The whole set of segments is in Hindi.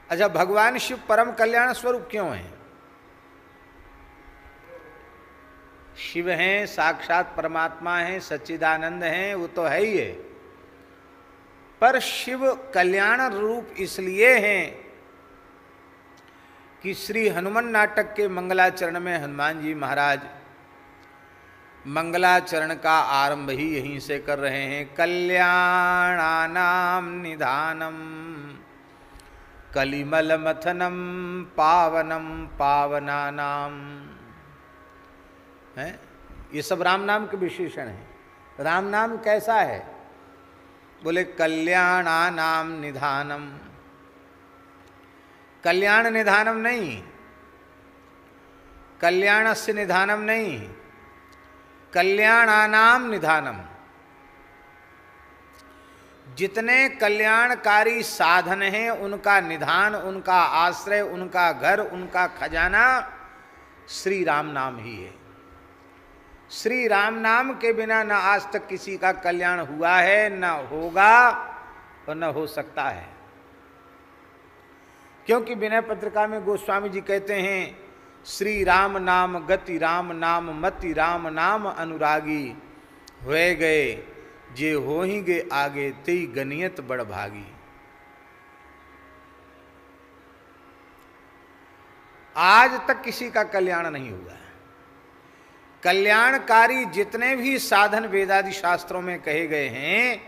अच्छा, भगवान शिव परम कल्याण स्वरूप क्यों हैं? शिव हैं, साक्षात परमात्मा हैं, सच्चिदानंद हैं, वो तो है ही है। पर शिव कल्याण रूप इसलिए हैं कि श्री हनुमान नाटक के मंगलाचरण में हनुमान जी महाराज मंगलाचरण का आरंभ ही यहीं से कर रहे हैं। कल्याणानाम निधानम कलिमल मथनम पावनम पावनानाम, है ये सब राम नाम के विशेषण हैं। राम नाम कैसा है? बोले कल्याणानाम निधानम। कल्याण निधानम नहीं, कल्याणस्य निधानम नहीं, कल्याणानाम निधानम। जितने कल्याणकारी साधन हैं उनका निधान, उनका आश्रय, उनका घर, उनका खजाना श्री राम नाम ही है। श्री राम नाम के बिना न आज तक किसी का कल्याण हुआ है, न होगा और न हो सकता है। क्योंकि विनय पत्रिका में गोस्वामी जी कहते हैं, श्री राम नाम गति राम नाम मति राम नाम अनुरागी, होए गए जे हो ही गे आगे तेई गनियत बड़ भागी। आज तक किसी का कल्याण नहीं हुआ है। कल्याणकारी जितने भी साधन वेदादि शास्त्रों में कहे गए हैं,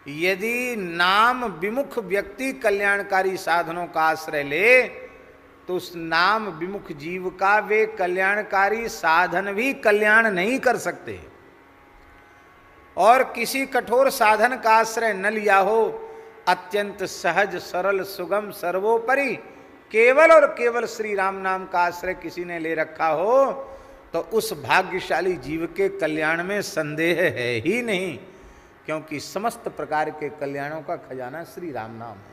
यदि नाम विमुख व्यक्ति कल्याणकारी साधनों का आश्रय ले तो उस नाम विमुख जीव का वे कल्याणकारी साधन भी कल्याण नहीं कर सकते। और किसी कठोर साधन का आश्रय न लिया हो, अत्यंत सहज सरल सुगम सर्वोपरि केवल और केवल श्री राम नाम का आश्रय किसी ने ले रखा हो, तो उस भाग्यशाली जीव के कल्याण में संदेह है ही नहीं, क्योंकि समस्त प्रकार के कल्याणों का खजाना श्री राम नाम है।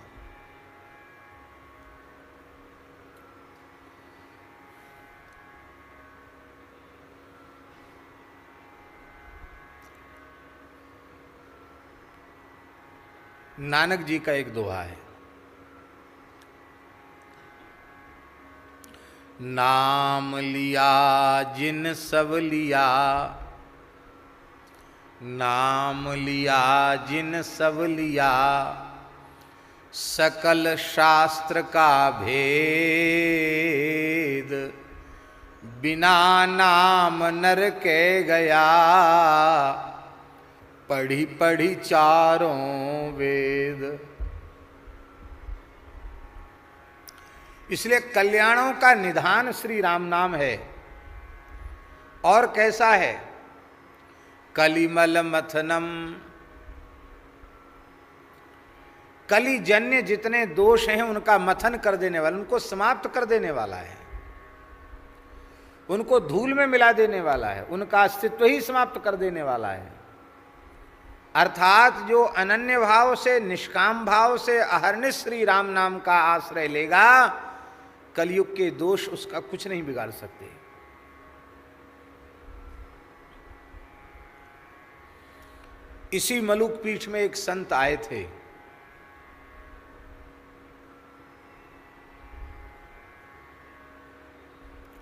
नानक जी का एक दोहा है, नाम लिया जिन सब लिया, नाम लिया जिन सब लिया, सकल शास्त्र का भेद, बिना नाम नर के गया, पढ़ी पढ़ी चारों वेद। इसलिए कल्याणों का निधान श्री राम नाम है। और कैसा है? कलिमल मथनम, कलिजन्य जितने दोष हैं उनका मथन कर देने वाला, उनको समाप्त कर देने वाला है, उनको धूल में मिला देने वाला है, उनका अस्तित्व ही समाप्त कर देने वाला है। अर्थात जो अनन्य भाव से, निष्काम भाव से अहर्निश श्री राम नाम का आश्रय लेगा, कलयुग के दोष उसका कुछ नहीं बिगाड़ सकते। इसी मलुक पीठ में एक संत आए थे,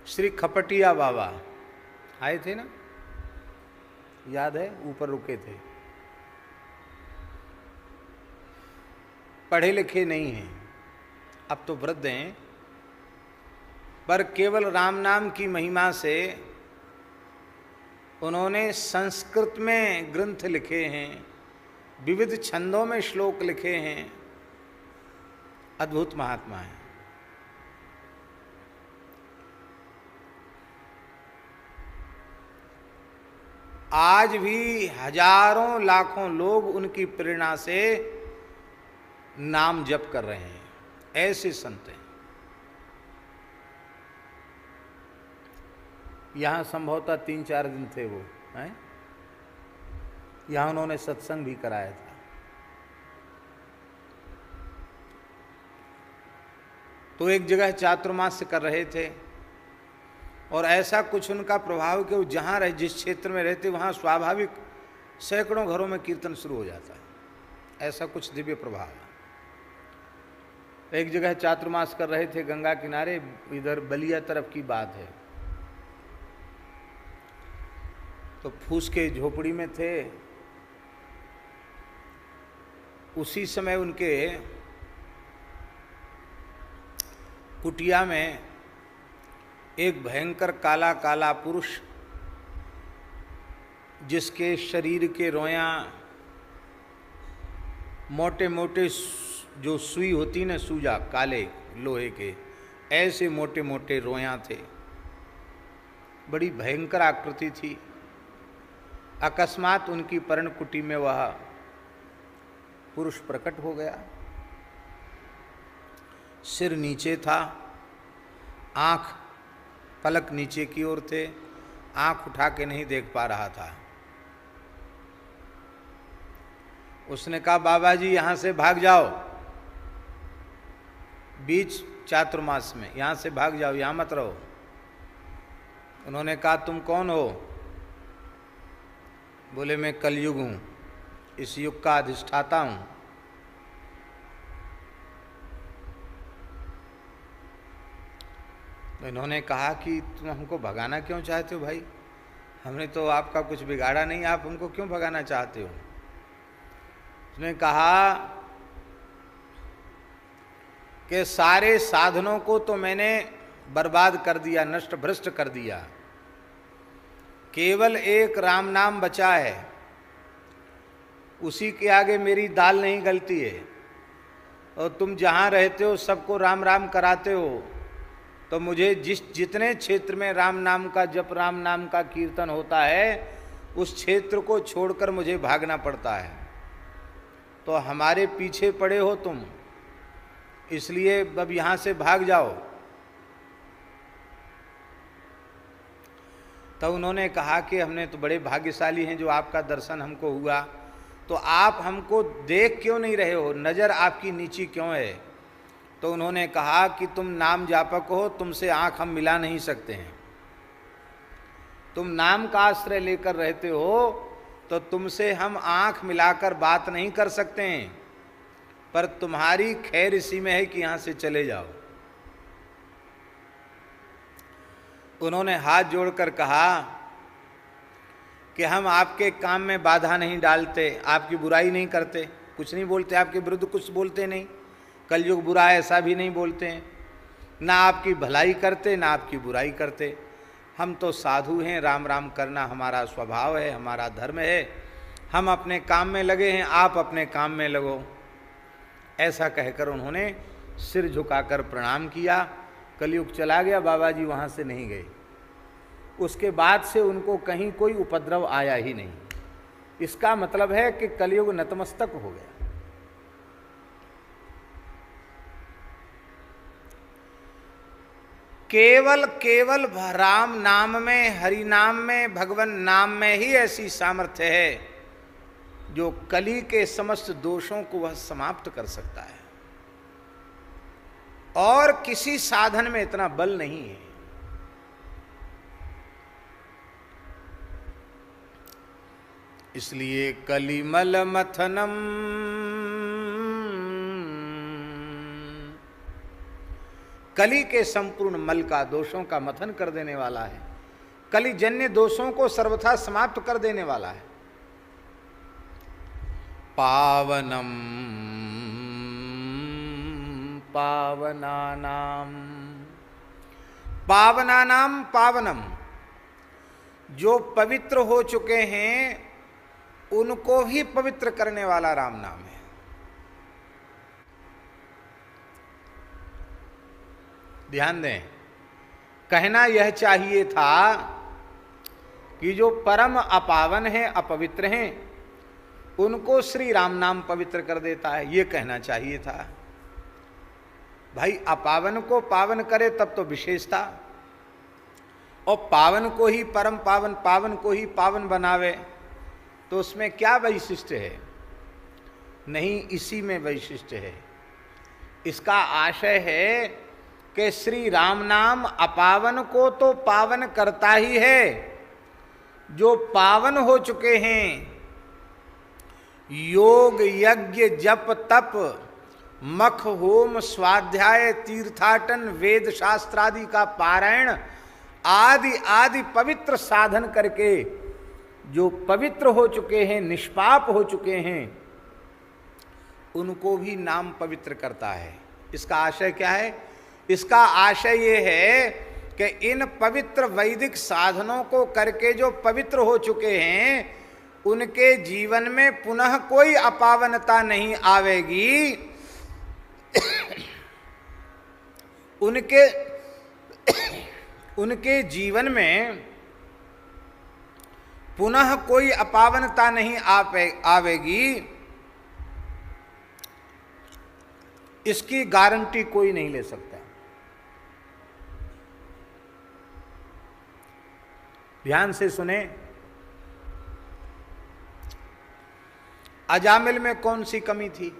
श्री खपटिया बाबा आए थे ना, याद है? ऊपर रुके थे। पढ़े लिखे नहीं हैं, अब तो वृद्ध हैं, पर केवल राम नाम की महिमा से उन्होंने संस्कृत में ग्रंथ लिखे हैं, विविध छंदों में श्लोक लिखे हैं, अद्भुत महात्मा हैं। आज भी हजारों लाखों लोग उनकी प्रेरणा से नाम जप कर रहे हैं, ऐसे संत हैं। यहाँ संभवतः 3-4 दिन थे वो, हैं? यहाँ उन्होंने सत्संग भी कराया था। तो एक जगह चातुर्मास्य कर रहे थे और ऐसा कुछ उनका प्रभाव कि वो जहाँ रहे, जिस क्षेत्र में रहते, वहाँ स्वाभाविक सैकड़ों घरों में कीर्तन शुरू हो जाता है। ऐसा कुछ दिव्य प्रभाव है। एक जगह चातुर्मास कर रहे थे गंगा किनारे, इधर बलिया तरफ की बात है। तो फूस के झोपड़ी में थे। उसी समय उनके कुटिया में एक भयंकर काला काला पुरुष, जिसके शरीर के रोयां मोटे मोटे जो सुई होती न सूजा काले लोहे के, ऐसे मोटे मोटे रोयां थे, बड़ी भयंकर आकृति थी। अकस्मात उनकी पर्णकुटी में वह पुरुष प्रकट हो गया। सिर नीचे था, आंख पलक नीचे की ओर थे, आंख उठा के नहीं देख पा रहा था। उसने कहा, बाबा जी यहाँ से भाग जाओ, बीच चातुर्मास में यहाँ से भाग जाओ, यहाँ मत रहो। उन्होंने कहा, तुम कौन हो? बोले, मैं कलयुग हूँ, इस युग का अधिष्ठाता हूँ। तो इन्होंने कहा कि तुम हमको भगाना क्यों चाहते हो भाई? हमने तो आपका कुछ बिगाड़ा नहीं, आप हमको क्यों भगाना चाहते हो? उसने कहा कि सारे साधनों को तो मैंने बर्बाद कर दिया, नष्ट भ्रष्ट कर दिया, केवल एक राम नाम बचा है, उसी के आगे मेरी दाल नहीं गलती है। और तुम जहाँ रहते हो सबको राम राम कराते हो, तो मुझे जितने क्षेत्र में राम नाम का जप, राम नाम का कीर्तन होता है, उस क्षेत्र को छोड़कर मुझे भागना पड़ता है। तो हमारे पीछे पड़े हो तुम, इसलिए अब यहाँ से भाग जाओ। तब उन्होंने कहा कि हमने तो बड़े भाग्यशाली हैं जो आपका दर्शन हमको हुआ, तो आप हमको देख क्यों नहीं रहे हो, नज़र आपकी नीची क्यों है? तो उन्होंने कहा कि तुम नाम जापक हो, तुमसे आंख हम मिला नहीं सकते हैं। तुम नाम का आश्रय लेकर रहते हो, तो तुमसे हम आंख मिलाकर बात नहीं कर सकते हैं, पर तुम्हारी खैर इसी में है कि यहाँ से चले जाओ। उन्होंने हाथ जोड़कर कहा कि हम आपके काम में बाधा नहीं डालते, आपकी बुराई नहीं करते, कुछ नहीं बोलते, आपके विरुद्ध कुछ बोलते नहीं, कलयुग बुरा है ऐसा भी नहीं बोलते हैं, ना आपकी भलाई करते ना आपकी बुराई करते। हम तो साधु हैं, राम राम करना हमारा स्वभाव है, हमारा धर्म है, हम अपने काम में लगे हैं, आप अपने काम में लगो। ऐसा कहकर उन्होंने सिर झुकाकर प्रणाम किया। कलयुग चला गया, बाबा जी वहाँ से नहीं गए। उसके बाद से उनको कहीं कोई उपद्रव आया ही नहीं। इसका मतलब है कि कलयुग नतमस्तक हो गया। केवल केवल राम नाम में, हरि नाम में, भगवान नाम में ही ऐसी सामर्थ्य है जो कली के समस्त दोषों को वह समाप्त कर सकता है, और किसी साधन में इतना बल नहीं है। इसलिए कलिमल मथनम, कली के संपूर्ण मल का, दोषों का मथन कर देने वाला है, कलिजन्य दोषों को सर्वथा समाप्त कर देने वाला है। पावनम पावनानाम, पावनानाम पावनम, जो पवित्र हो चुके हैं उनको ही पवित्र करने वाला राम नाम है। ध्यान दें, कहना यह चाहिए था कि जो परम अपावन हैं, अपवित्र हैं, उनको श्री राम नाम पवित्र कर देता है, ये कहना चाहिए था। भाई अपावन को पावन करे तब तो विशेषता, और पावन को ही परम पावन, पावन को ही पावन बनावे तो उसमें क्या वैशिष्ट्य है? नहीं, इसी में वैशिष्ट्य है। इसका आशय है कि श्री राम नाम अपावन को तो पावन करता ही है, जो पावन हो चुके हैं योग यज्ञ जप तप मख होम स्वाध्याय तीर्थाटन वेद शास्त्रादि का पारायण आदि आदि पवित्र साधन करके जो पवित्र हो चुके हैं, निष्पाप हो चुके हैं, उनको भी नाम पवित्र करता है। इसका आशय क्या है? इसका आशय ये है कि इन पवित्र वैदिक साधनों को करके जो पवित्र हो चुके हैं, उनके जीवन में पुनः कोई अपावनता नहीं आवेगी। उनके जीवन में पुनः कोई अपावनता नहीं आवेगी, इसकी गारंटी कोई नहीं ले सकता। ध्यान से सुने। अजामिल में कौन सी कमी थी?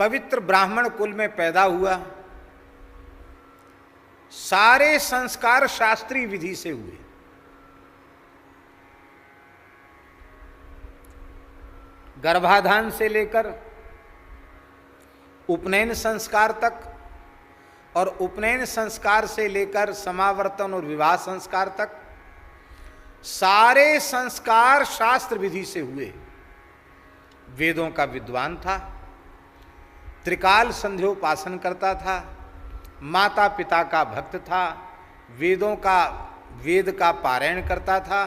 पवित्र ब्राह्मण कुल में पैदा हुआ, सारे संस्कार शास्त्रीय विधि से हुए, गर्भाधान से लेकर उपनयन संस्कार तक, और उपनयन संस्कार से लेकर समावर्तन और विवाह संस्कार तक सारे संस्कार शास्त्र विधि से हुए। वेदों का विद्वान था, त्रिकाल संध्योपासन करता था, माता पिता का भक्त था, वेद का पारायण करता था,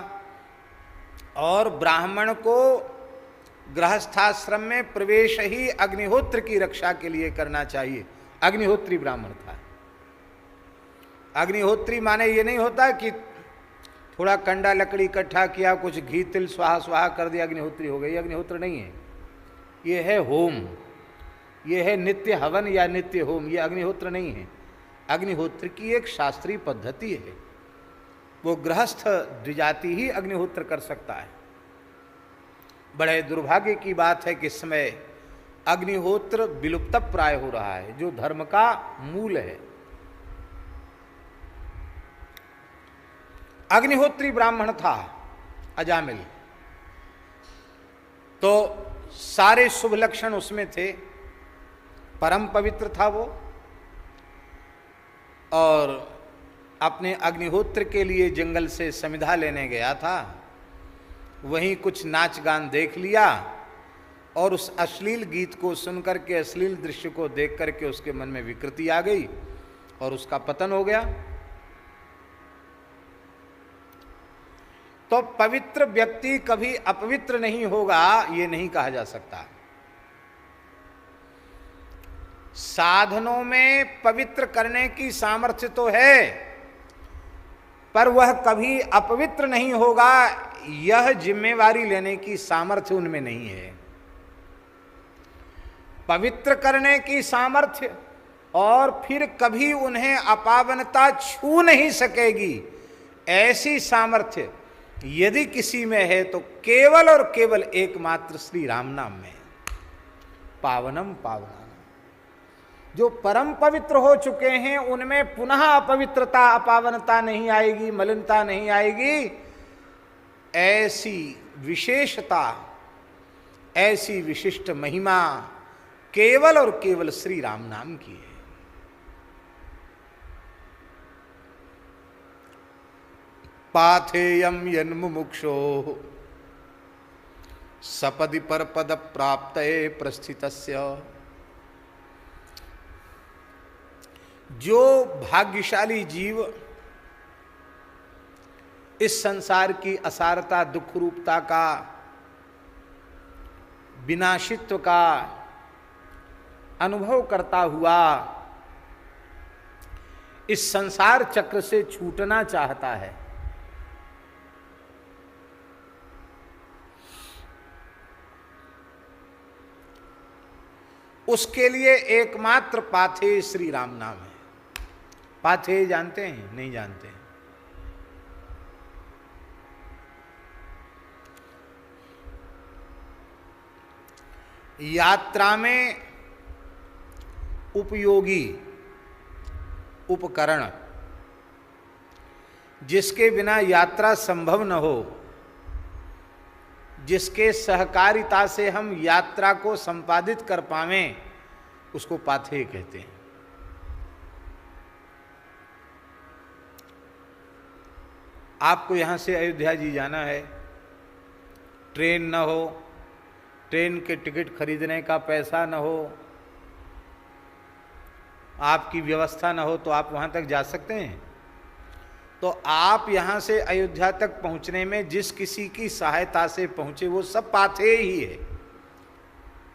और ब्राह्मण को गृहस्थाश्रम में प्रवेश ही अग्निहोत्र की रक्षा के लिए करना चाहिए। अग्निहोत्री ब्राह्मण था। अग्निहोत्री माने ये नहीं होता कि थोड़ा कंडा लकड़ी इकट्ठा किया, कुछ घी तिल स्वाहा स्वाहा कर दिया, अग्निहोत्री हो गई। अग्निहोत्र नहीं है, ये है होम, ये है नित्य हवन या नित्य होम, ये अग्निहोत्र नहीं है। अग्निहोत्र की एक शास्त्रीय पद्धति है, वो गृहस्थ द्विजाति ही अग्निहोत्र कर सकता है। बड़े दुर्भाग्य की बात है कि इस समय अग्निहोत्र विलुप्त प्राय हो रहा है, जो धर्म का मूल है। अग्निहोत्री ब्राह्मण था अजामिल, तो सारे शुभ लक्षण उसमें थे। परम पवित्र था वो, और अपने अग्निहोत्र के लिए जंगल से समिधा लेने गया था। वहीं कुछ नाच गान देख लिया, और उस अश्लील गीत को सुनकर के, अश्लील दृश्य को देख करके उसके मन में विकृति आ गई और उसका पतन हो गया। तो पवित्र व्यक्ति कभी अपवित्र नहीं होगा, ये नहीं कहा जा सकता। साधनों में पवित्र करने की सामर्थ्य तो है, पर वह कभी अपवित्र नहीं होगा, यह जिम्मेवारी लेने की सामर्थ्य उनमें नहीं है। पवित्र करने की सामर्थ्य, और फिर कभी उन्हें अपावनता छू नहीं सकेगी, ऐसी सामर्थ्य यदि किसी में है तो केवल और केवल एकमात्र श्री राम नाम में। पावनम पावनानम, जो परम पवित्र हो चुके हैं उनमें पुनः अपवित्रता, अपावनता नहीं आएगी, मलिनता नहीं आएगी। ऐसी विशेषता, ऐसी विशिष्ट महिमा केवल और केवल श्री राम नाम की है। पाथेयम यन्मुमुक्षो सपदि परपद प्राप्तये प्रस्थितस्य। जो भाग्यशाली जीव इस संसार की असारता, दुख रूपता का, विनाशित्व का अनुभव करता हुआ इस संसार चक्र से छूटना चाहता है, उसके लिए एकमात्र पाथेय श्री राम नाम है। पाथेय जानते हैं? नहीं जानते हैं। यात्रा में उपयोगी उपकरण, जिसके बिना यात्रा संभव न हो, जिसके सहकारिता से हम यात्रा को संपादित कर पावें, उसको पाथेय कहते हैं। आपको यहां से अयोध्या जी जाना है, ट्रेन न हो, ट्रेन के टिकट खरीदने का पैसा न हो, आपकी व्यवस्था न हो, तो आप वहां तक जा सकते हैं? तो आप यहां से अयोध्या तक पहुंचने में जिस किसी की सहायता से पहुंचे वो सब पाथेय ही है।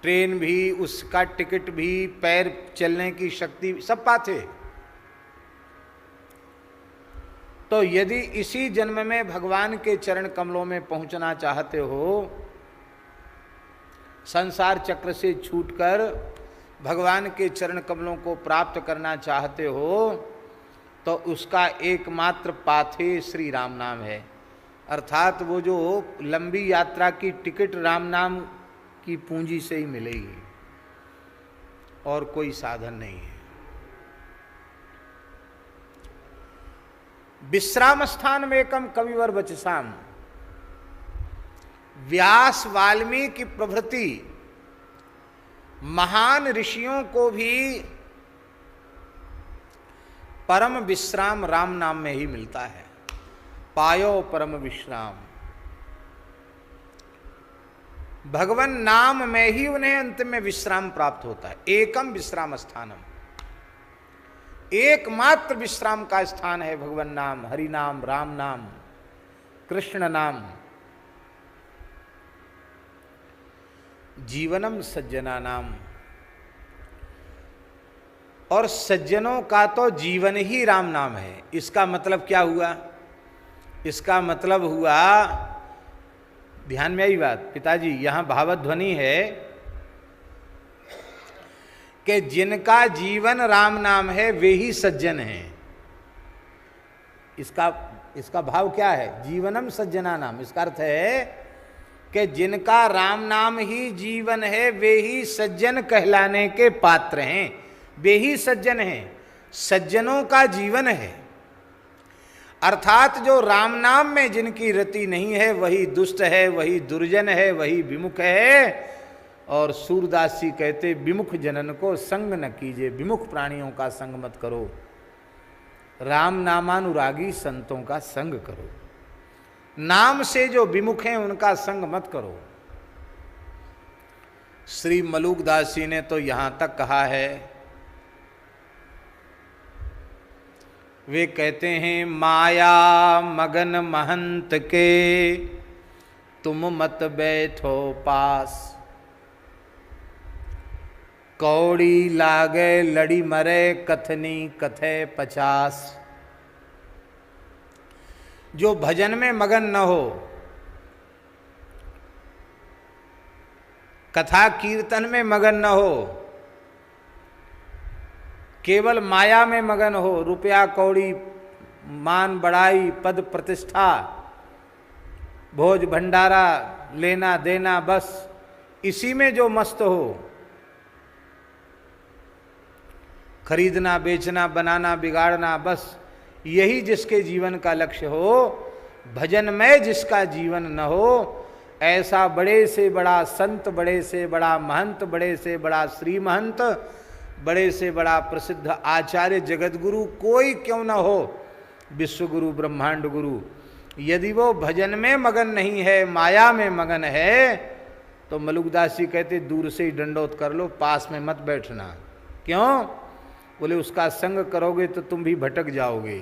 ट्रेन भी, उसका टिकट भी, पैर चलने की शक्ति, सब पाथेय। तो यदि इसी जन्म में भगवान के चरण कमलों में पहुंचना चाहते हो, संसार चक्र से छूटकर भगवान के चरण कमलों को प्राप्त करना चाहते हो, तो उसका एकमात्र पाथेय श्री राम नाम है। अर्थात वो जो लंबी यात्रा की टिकट राम नाम की पूंजी से ही मिलेगी, और कोई साधन नहीं है। विश्राम स्थान में एकम कविवर वचसाम, व्यास वाल्मीकि प्रभृति महान ऋषियों को भी परम विश्राम राम नाम में ही मिलता है। पायो परम विश्राम, भगवान नाम में ही उन्हें अंत में विश्राम प्राप्त होता है। एकम विश्राम स्थानम, एकमात्र विश्राम का स्थान है भगवान नाम, हरि नाम, राम नाम, कृष्ण नाम। जीवनम सज्जना नाम, और सज्जनों का तो जीवन ही राम नाम है। इसका मतलब क्या हुआ? इसका मतलब हुआ, ध्यान में आई बात पिताजी, यहां भावध्वनि है कि जिनका जीवन राम नाम है वे ही सज्जन हैं। इसका भाव क्या है? जीवनम सज्जना नाम। इसका अर्थ है कि जिनका राम नाम ही जीवन है वे ही सज्जन कहलाने के पात्र हैं, वे ही सज्जन हैं, सज्जनों का जीवन है। अर्थात जो राम नाम में जिनकी रति नहीं है वही दुष्ट है, वही दुर्जन है, वही विमुख है। और सूरदास जी कहते, विमुख जनन को संग न कीजिए, विमुख प्राणियों का संग मत करो, राम नामानुरागी संतों का संग करो। नाम से जो विमुख हैं उनका संग मत करो। श्री मलुकदास जी ने तो यहां तक कहा है, वे कहते हैं, माया मगन महंत के तुम मत बैठो पास, कौड़ी लागे लड़ी मरे कथनी कथे 50। जो भजन में मगन न हो, कथा कीर्तन में मगन न हो, केवल माया में मगन हो, रुपया कौड़ी, मान बढ़ाई, पद प्रतिष्ठा, भोज भंडारा, लेना देना, बस इसी में जो मस्त हो, खरीदना बेचना बनाना बिगाड़ना, बस यही जिसके जीवन का लक्ष्य हो, भजन में जिसका जीवन न हो, ऐसा बड़े से बड़ा संत, बड़े से बड़ा महंत, बड़े से बड़ा श्री महंत, बड़े से बड़ा प्रसिद्ध आचार्य जगतगुरु कोई क्यों न हो, विश्वगुरु ब्रह्मांड गुरु, यदि वो भजन में मगन नहीं है, माया में मगन है, तो मलुकदास जी कहते दूर से ही दंडोत कर लो, पास में मत बैठना। क्यों? बोले उसका संग करोगे तो तुम भी भटक जाओगे।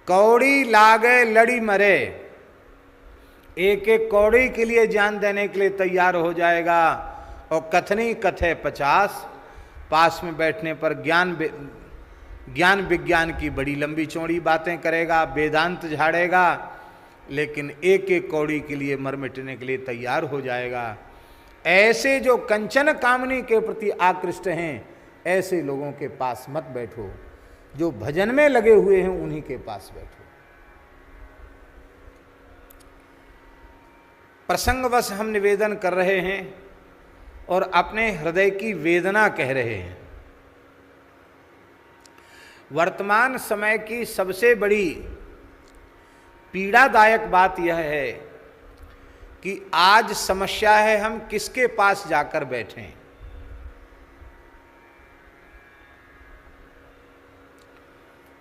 कौड़ी लागे लड़ी मरे, एक एक कौड़ी के लिए जान देने के लिए तैयार हो जाएगा, और कथनी कथे 50, पास में बैठने पर ज्ञान विज्ञान की बड़ी लंबी चौड़ी बातें करेगा, वेदांत झाड़ेगा, लेकिन एक एक कौड़ी के लिए मर मिटने के लिए तैयार हो जाएगा। ऐसे जो कंचन कामनी के प्रति आकृष्ट हैं, ऐसे लोगों के पास मत बैठो, जो भजन में लगे हुए हैं उन्हीं के पास बैठो। प्रसंगवश हम निवेदन कर रहे हैं और अपने हृदय की वेदना कह रहे हैं। वर्तमान समय की सबसे बड़ी पीड़ादायक बात यह है कि आज समस्या है हम किसके पास जाकर बैठें।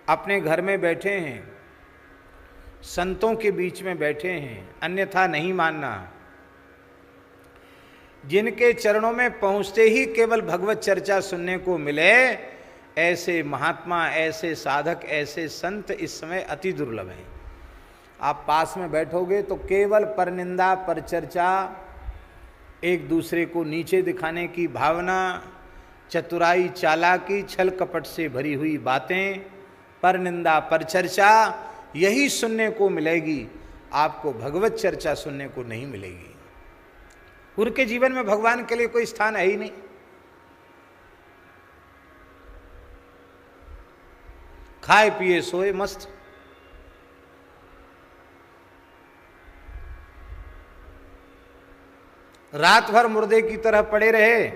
अपने घर में बैठे हैं, संतों के बीच में बैठे हैं, अन्यथा नहीं मानना। जिनके चरणों में पहुंचते ही केवल भगवत चर्चा सुनने को मिले, ऐसे महात्मा, ऐसे साधक, ऐसे संत इस समय अति दुर्लभ हैं। आप पास में बैठोगे तो केवल परनिंदा, परचर्चा, एक दूसरे को नीचे दिखाने की भावना, चतुराई, चालाकी, छल कपट से भरी हुई बातें, परनिंदा, परचर्चा, यही सुनने को मिलेगी। आपको भगवत चर्चा सुनने को नहीं मिलेगी। उनके जीवन में भगवान के लिए कोई स्थान है ही नहीं। खाए पिए सोए मस्त। रात भर मुर्दे की तरह पड़े रहे,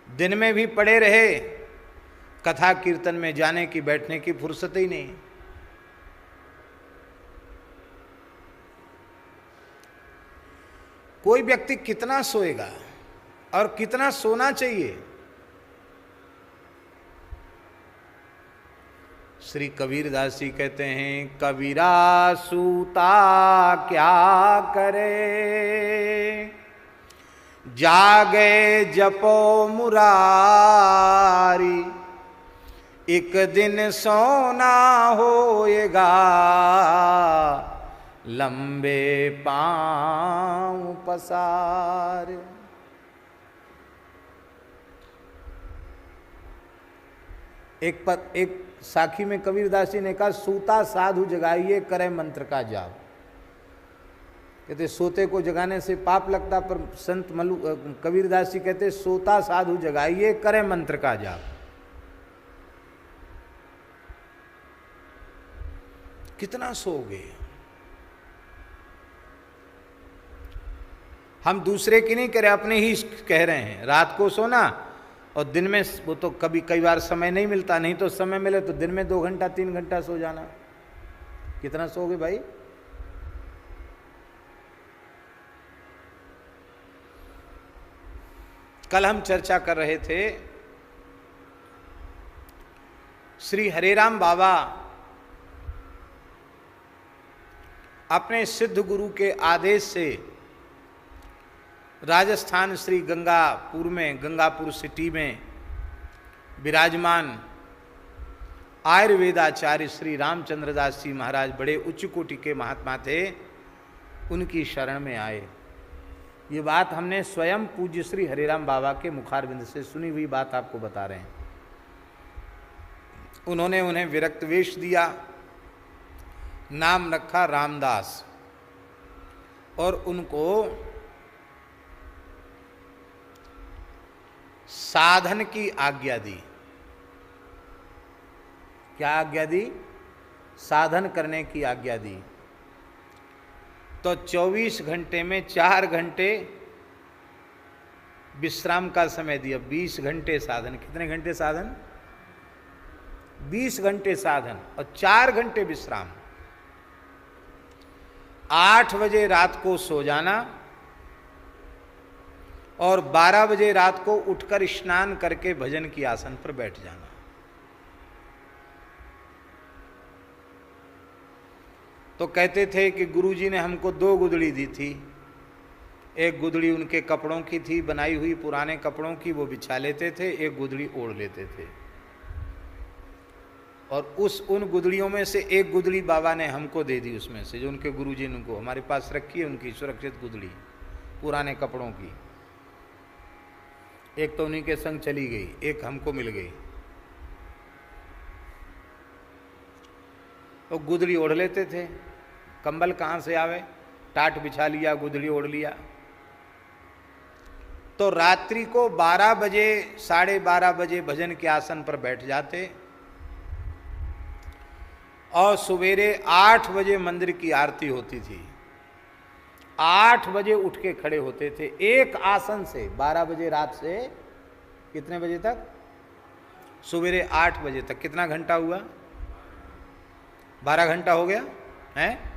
दिन में भी पड़े रहे, कथा कीर्तन में जाने की, बैठने की फुर्सत ही नहीं। कोई व्यक्ति कितना सोएगा और कितना सोना चाहिए? श्री कबीरदास जी कहते हैं, कबीरा सूता क्या करे, जागे जपो मुरारी, एक दिन सोना होएगा, लंबे पांव पसार। एक साखी में कबीरदास जी ने कहा, सूता साधु जगाइए करे मंत्र का जाप। कहते सोते को जगाने से पाप लगता, पर संत कबीरदास जी कहते सोता साधु जगाइए करे मंत्र का जाप। कितना सोओगे? हम दूसरे की नहीं कह रहे, अपने ही कह रहे हैं। रात को सोना और दिन में, वो तो कई बार समय नहीं मिलता, नहीं तो समय मिले तो दिन में 2 घंटा 3 घंटा सो जाना। कितना सोओगे भाई? कल हम चर्चा कर रहे थे, श्री हरेराम बाबा अपने सिद्ध गुरु के आदेश से राजस्थान श्री गंगापुर में, गंगापुर सिटी में विराजमान आयुर्वेदाचार्य श्री रामचंद्र दास जी महाराज, बड़े उच्च कोटि के महात्मा थे, उनकी शरण में आए। ये बात हमने स्वयं पूज्य श्री हरिराम बाबा के मुखारविंद से सुनी हुई बात आपको बता रहे हैं। उन्होंने उन्हें विरक्त वेश दिया, नाम रखा रामदास, और उनको साधन की आज्ञा दी। क्या आज्ञा दी? साधन करने की आज्ञा दी। तो 24 घंटे में 4 घंटे विश्राम का समय दिया। 20 घंटे साधन। कितने घंटे साधन? 20 घंटे साधन और 4 घंटे विश्राम। 8 बजे रात को सो जाना और 12 बजे रात को उठकर स्नान करके भजन की आसन पर बैठ जाना। तो कहते थे कि गुरुजी ने हमको 2 गुदड़ी दी थी। एक गुदड़ी उनके कपड़ों की थी, बनाई हुई पुराने कपड़ों की, वो बिछा लेते थे, एक गुदड़ी ओढ़ लेते थे। और उन गुदड़ियों में से एक गुदड़ी बाबा ने हमको दे दी, उसमें से जो उनके गुरुजी ने उनको हमारे पास रखी है, उनकी सुरक्षित गुदड़ी पुराने कपड़ों की। एक तो उन्हीं के संग चली गई, एक हमको मिल गई। तो गुदड़ी ओढ़ लेते थे। कंबल कहाँ से आवे? टाट बिछा लिया, गुदड़ी ओढ़ लिया। तो रात्रि को 12 बजे, 12:30 बजे भजन के आसन पर बैठ जाते और सवेरे 8 बजे मंदिर की आरती होती थी। 8 बजे उठ के खड़े होते थे एक आसन से। 12 बजे रात से कितने बजे तक? सवेरे 8 बजे तक। कितना घंटा हुआ? 12 घंटा हो गया है।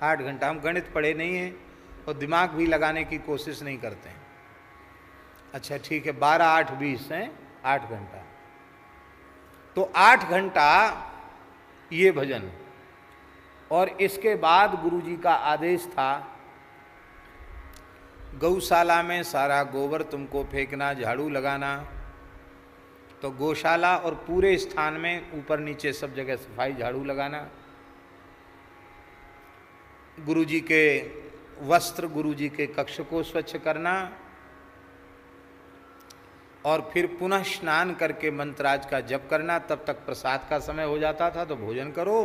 8 घंटा। हम गणित पढ़े नहीं हैं और दिमाग भी लगाने की कोशिश नहीं करते हैं। अच्छा ठीक है, 12 8 20 हैं, 8 घंटा। तो 8 घंटा ये भजन, और इसके बाद गुरुजी का आदेश था गौशाला में सारा गोबर तुमको फेंकना, झाड़ू लगाना। तो गौशाला और पूरे स्थान में ऊपर नीचे सब जगह सफाई झाड़ू लगाना। गुरुजी के वस्त्र, गुरुजी के कक्ष को स्वच्छ करना, और फिर पुनः स्नान करके मंत्राज का जप करना। तब तक प्रसाद का समय हो जाता था, तो भोजन करो,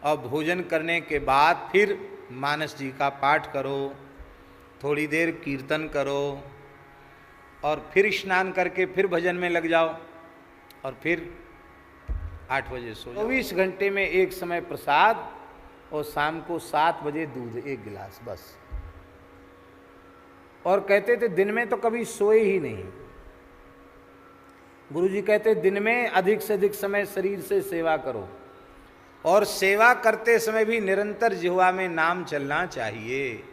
और भोजन करने के बाद फिर मानस जी का पाठ करो, थोड़ी देर कीर्तन करो, और फिर स्नान करके फिर भजन में लग जाओ, और फिर 8 बजे सो जाओ। 24 घंटे में एक समय प्रसाद, और शाम को 7 बजे दूध 1 गिलास बस। और कहते थे दिन में तो कभी सोए ही नहीं। गुरुजी कहते दिन में अधिक से अधिक समय शरीर से सेवा करो, और सेवा करते समय भी निरंतर जिह्वा में नाम चलना चाहिए।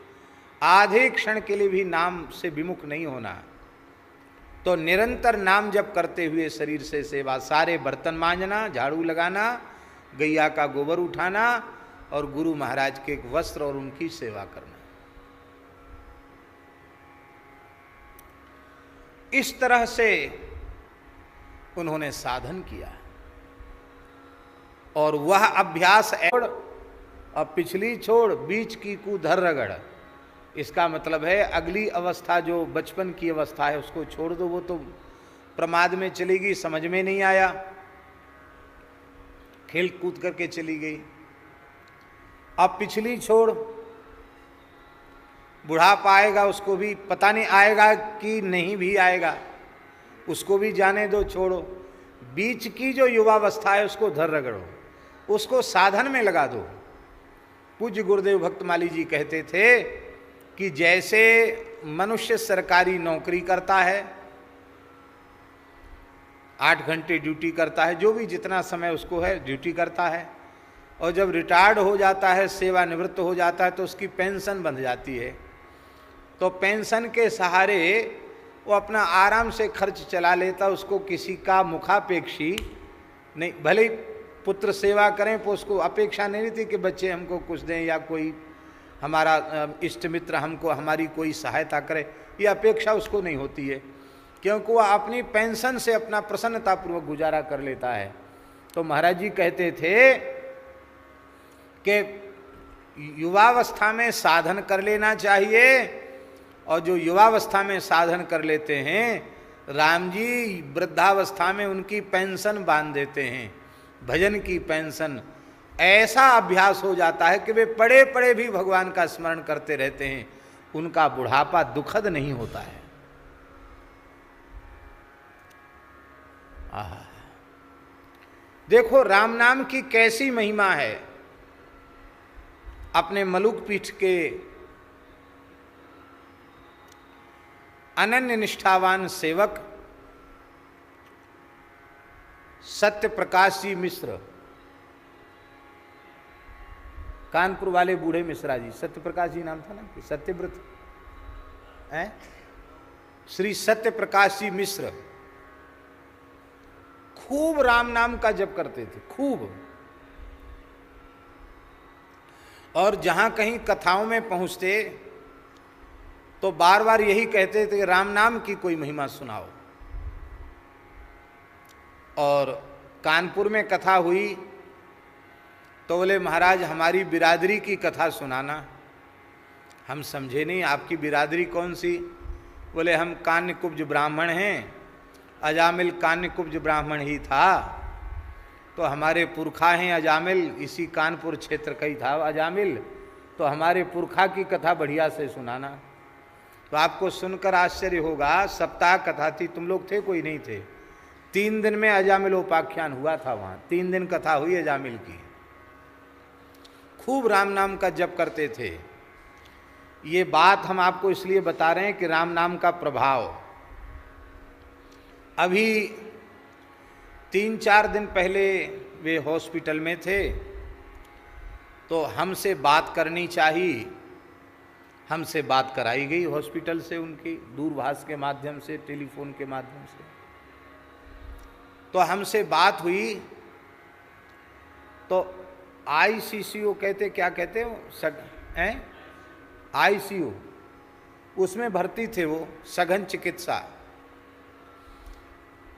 आधे क्षण के लिए भी नाम से विमुख नहीं होना। तो निरंतर नाम जप करते हुए शरीर से सेवा, सारे बर्तन मांजना, झाड़ू लगाना, गैया का गोबर उठाना, और गुरु महाराज के वस्त्र और उनकी सेवा करना। इस तरह से उन्होंने साधन किया, और वह अभ्यास अब पिछली छोड़ बीच की कू धर रगड़। इसका मतलब है अगली अवस्था जो बचपन की अवस्था है उसको छोड़ दो, वो तो प्रमाद में चली गई, समझ में नहीं आया, खेल कूद करके चली गई। अब पिछली छोड़, बुढ़ापा आएगा उसको भी पता नहीं आएगा कि नहीं भी आएगा, उसको भी जाने दो, छोड़ो। बीच की जो युवावस्था है उसको धर रगड़ो, उसको साधन में लगा दो। पूज्य गुरुदेव भक्तमाली जी कहते थे कि जैसे मनुष्य सरकारी नौकरी करता है, 8 घंटे ड्यूटी करता है, जो भी जितना समय उसको है ड्यूटी करता है, और जब रिटायर्ड हो जाता है, सेवानिवृत्त हो जाता है, तो उसकी पेंशन बंध जाती है। तो पेंशन के सहारे वो अपना आराम से खर्च चला लेता, उसको किसी का मुखापेक्षी नहीं, भले पुत्र सेवा करें तो उसको अपेक्षा नहीं रहती कि बच्चे हमको कुछ दें या कोई हमारा इष्ट मित्र हमको हमारी कोई सहायता करे, ये अपेक्षा उसको नहीं होती है, क्योंकि वह अपनी पेंशन से अपना प्रसन्नतापूर्वक गुजारा कर लेता है। तो महाराज जी कहते थे कि युवावस्था में साधन कर लेना चाहिए, और जो युवावस्था में साधन कर लेते हैं राम जी वृद्धावस्था में उनकी पेंशन बांध देते हैं, भजन की पेंशन। ऐसा अभ्यास हो जाता है कि वे पड़े पड़े भी भगवान का स्मरण करते रहते हैं, उनका बुढ़ापा दुखद नहीं होता है। आहा, देखो राम नाम की कैसी महिमा है। अपने मलुक पीठ के अनन्य निष्ठावान सेवक सत्य प्रकाश जी मिश्र, कानपुर वाले बूढ़े मिश्रा जी, सत्य प्रकाश जी नाम था ना, सत्यव्रत है, श्री सत्य प्रकाश जी मिश्र खूब राम नाम का जप करते थे, खूब। और जहां कहीं कथाओं में पहुंचते तो बार बार यही कहते थे कि राम नाम की कोई महिमा सुनाओ। और कानपुर में कथा हुई तो बोले महाराज हमारी बिरादरी की कथा सुनाना। हम समझे नहीं आपकी बिरादरी कौन सी? बोले हम कान्यकुब्ज ब्राह्मण हैं, अजामिल कान्यकुब्ज ब्राह्मण ही था, तो हमारे पुरखा हैं अजामिल, इसी कानपुर क्षेत्र का ही था अजामिल, तो हमारे पुरखा की कथा बढ़िया से सुनाना। तो आपको सुनकर आश्चर्य होगा, सप्ताह कथा थी, तुम लोग थे कोई नहीं थे, 3 दिन में अजामिल उपाख्यान हुआ था वहाँ, 3 दिन कथा हुई अजामिल की। खूब राम नाम का जप करते थे। ये बात हम आपको इसलिए बता रहे हैं कि राम नाम का प्रभाव। अभी 3-4 दिन पहले वे हॉस्पिटल में थे, तो हमसे बात करनी चाहिए। हमसे बात कराई गई हॉस्पिटल से, उनकी दूरभाष के माध्यम से, टेलीफोन के माध्यम से। तो हमसे बात हुई तो ICCU कहते, क्या कहते हो हैं, ICU, उसमें भर्ती थे वो, सघन चिकित्सा।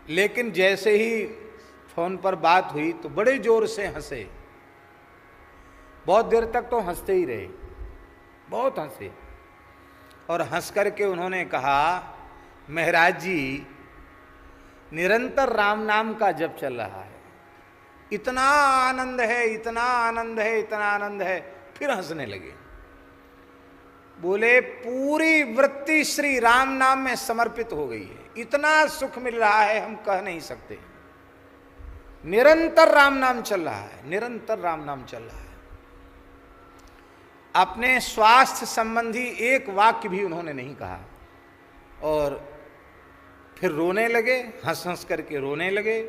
लेकिन जैसे ही फोन पर बात हुई तो बड़े जोर से हंसे, बहुत देर तक तो हंसते ही रहे, बहुत हंसे। और हंस करके उन्होंने कहा, महाराज जी निरंतर राम नाम का जप चल रहा है, इतना आनंद है, इतना आनंद है, इतना आनंद है। फिर हंसने लगे, बोले पूरी वृत्ति श्री राम नाम में समर्पित हो गई है, इतना सुख मिल रहा है हम कह नहीं सकते। निरंतर राम नाम चल रहा है, निरंतर राम नाम चल रहा है। अपने स्वास्थ्य संबंधी एक वाक्य भी उन्होंने नहीं कहा। और फिर रोने लगे, हंस हंस करके रोने लगे।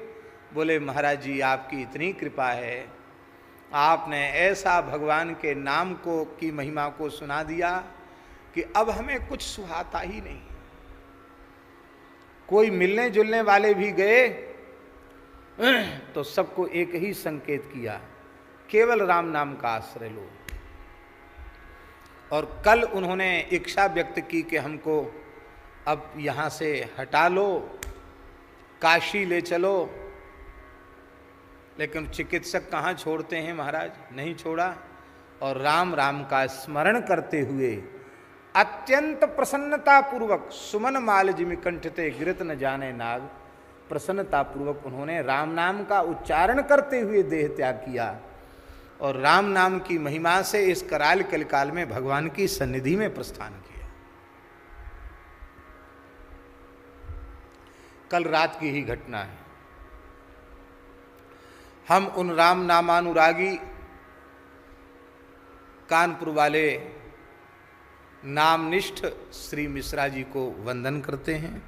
बोले महाराज जी आपकी इतनी कृपा है, आपने ऐसा भगवान के नाम को की महिमा को सुना दिया कि अब हमें कुछ सुहाता ही नहीं। कोई मिलने जुलने वाले भी गए तो सबको एक ही संकेत किया, केवल राम नाम का आश्रय लो। और कल उन्होंने इच्छा व्यक्त की कि हमको अब यहाँ से हटा लो, काशी ले चलो। लेकिन चिकित्सक कहाँ छोड़ते हैं महाराज, नहीं छोड़ा। और राम राम का स्मरण करते हुए अत्यंत प्रसन्नता पूर्वक, सुमन माल जिमि कंठते गिरत न जाने नाग, प्रसन्नता पूर्वक उन्होंने राम नाम का उच्चारण करते हुए देह त्याग किया। और राम नाम की महिमा से इस कराल कलिकाल में भगवान की सन्निधि में प्रस्थान किया। कल रात की ही घटना है। हम उन राम नामानुरागी कानपुर वाले नामनिष्ठ श्री मिश्रा जी को वंदन करते हैं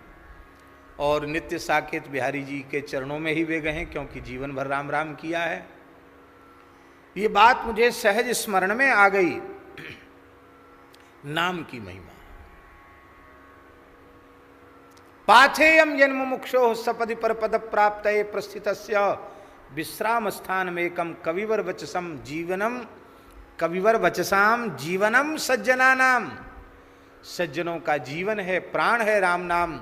और नित्य साकेत बिहारी जी के चरणों में ही वे गए हैं, क्योंकि जीवन भर राम राम किया है। ये बात मुझे सहज स्मरण में आ गई, नाम की महिमा। पाथेयम जन्म मुक्षो सपदि पर पद प्राप्त प्रस्थितस्य विश्राम स्थान में एकम कविवर वचसम जीवनम, कविवर वचसाम जीवनम सज्जनानाम। सज्जनों का जीवन है, प्राण है राम नाम।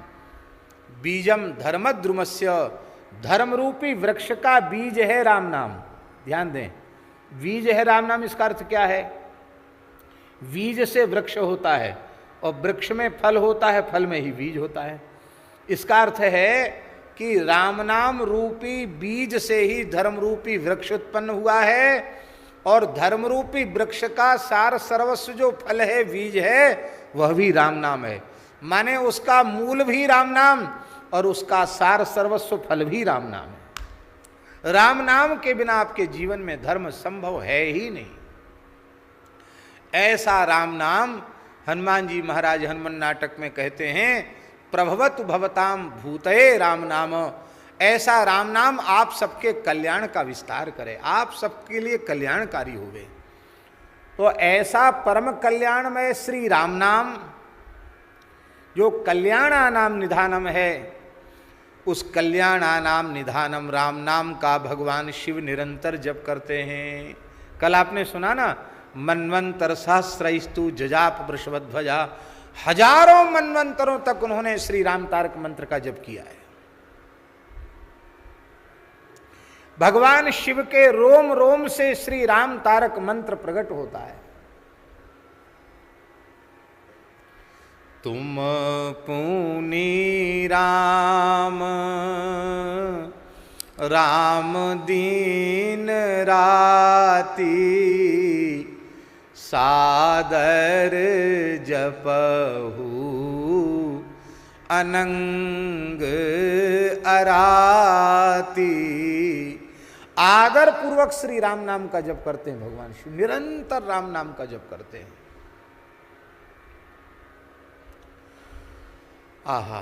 बीजम धर्मद्रुमस्य, धर्म रूपी वृक्ष का बीज है राम नाम। ध्यान दें, बीज है राम नाम, इसका अर्थ क्या है? बीज से वृक्ष होता है और वृक्ष में फल होता है, फल में ही बीज होता है। इसका अर्थ है कि राम नाम रूपी बीज से ही धर्म रूपी वृक्ष उत्पन्न हुआ है, और धर्म रूपी वृक्ष का सार सर्वस्व जो फल है, बीज है, वह भी राम नाम है। माने उसका मूल भी राम नाम और उसका सार सर्वस्व फल भी राम नाम है। राम नाम के बिना आपके जीवन में धर्म संभव है ही नहीं। ऐसा राम नाम हनुमान जी महाराज हनुमान नाटक में कहते हैं, प्रभवतु भवताम भूतये राम नाम। ऐसा राम नाम आप सबके कल्याण का विस्तार करे, आप सबके लिए कल्याणकारी होवे। तो ऐसा परम कल्याणमय श्री राम नाम जो कल्याणानाम निधानम है, उस कल्याणानाम निधानम राम नाम का भगवान शिव निरंतर जप करते हैं। कल आपने सुना ना, मनवंतर सहस्रस्तु जजाप वृषभध्वजा, हजारों मनवंतरों तक उन्होंने श्री राम तारक मंत्र का जप किया है। भगवान शिव के रोम रोम से श्री राम तारक मंत्र प्रकट होता है। तुम पुनि राम, राम दीन राती, सादर जपहु अनंग अराती। आदर पूर्वक श्री राम नाम का जप करते हैं भगवान शिव, निरंतर राम नाम का जप करते हैं। आहा,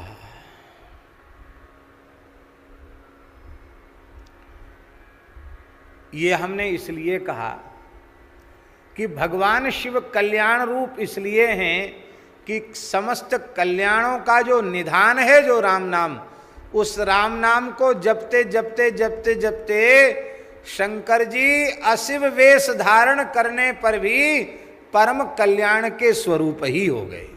ये हमने इसलिए कहा कि भगवान शिव कल्याण रूप इसलिए हैं कि समस्त कल्याणों का जो निधान है जो राम नाम, उस राम नाम को जपते जपते जपते जपते शंकर जी अशिव वेश धारण करने पर भी परम कल्याण के स्वरूप ही हो गए।